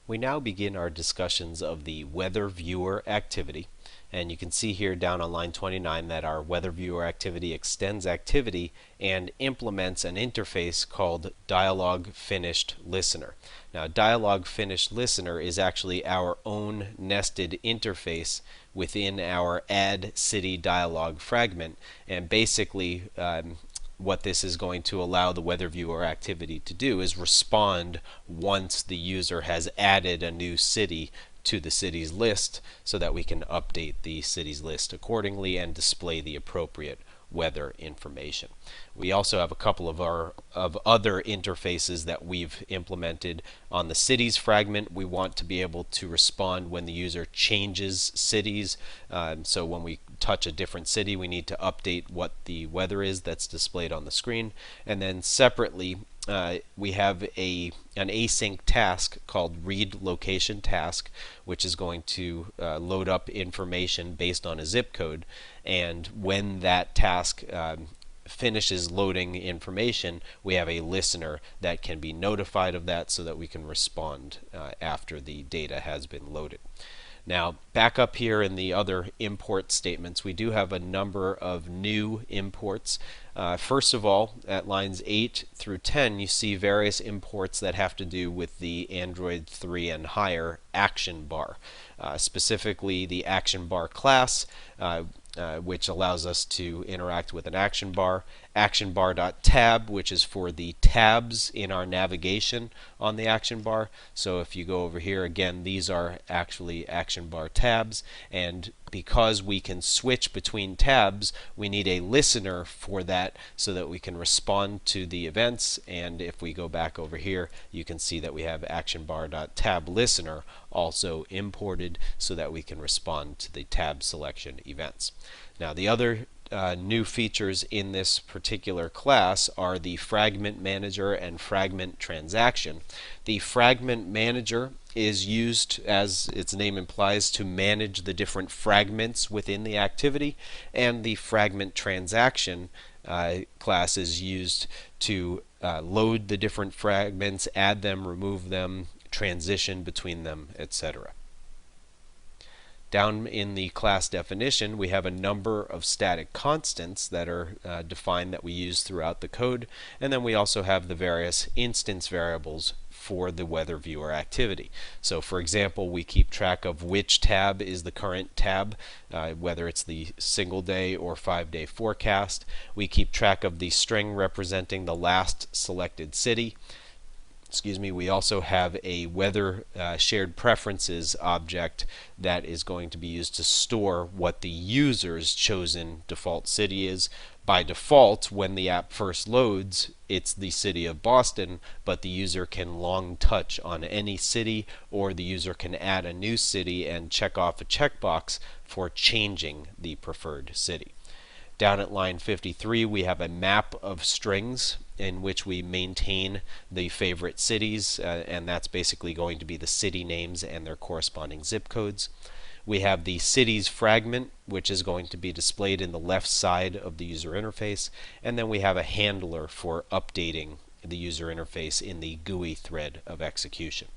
We now begin our discussions of the Weather Viewer activity. And you can see here down on line 29 that our Weather Viewer activity extends activity and implements an interface called Dialog Finished Listener. Now, Dialog Finished Listener is actually our own nested interface within our Add City Dialog fragment. And basically, what this is going to allow the Weather Viewer activity to do is respond once the user has added a new city to the city's list so that we can update the city's list accordingly and display the appropriate weather information. We also have a couple of other interfaces that we've implemented. On the cities fragment, we want to be able to respond when the user changes cities. So when we touch a different city, we need to update what the weather is that's displayed on the screen. And then separately, we have an async task called read location task, which is going to load up information based on a zip code. And when that task finishes loading information, we have a listener that can be notified of that so that we can respond after the data has been loaded. Now, back up here in the other import statements, we do have a number of new imports. First of all, at lines 8 through 10, you see various imports that have to do with the Android 3 and higher action bar. Specifically, the action bar class, which allows us to interact with an action bar bar.tab, which is for the tabs in our navigation on the action bar. So if you go over here, again, these are actually action bar tabs, and because we can switch between tabs, we need a listener for that so that we can respond to the events. And if we go back over here, you can see that we have action bar.tab listener also imported so that we can respond to the tab selection events. Now, the other new features in this particular class are the fragment manager and fragment transaction. The fragment manager is used, as its name implies, to manage the different fragments within the activity, and the fragment transaction class is used to load the different fragments, add them, remove them, transition between them, etc. Down in the class definition, we have a number of static constants that are defined that we use throughout the code, and then we also have the various instance variables for the Weather Viewer activity. So for example, we keep track of which tab is the current tab, whether it's the single day or 5-day forecast. We keep track of the string representing the last selected city. We also have a weather shared preferences object that is going to be used to store what the user's chosen default city is. By default, when the app first loads, it's the city of Boston, but the user can long touch on any city, or the user can add a new city and check off a checkbox for changing the preferred city. Down at line 53, we have a map of strings in which we maintain the favorite cities, and that's basically going to be the city names and their corresponding zip codes. We have the cities fragment, which is going to be displayed in the left side of the user interface, and then we have a handler for updating the user interface in the GUI thread of execution.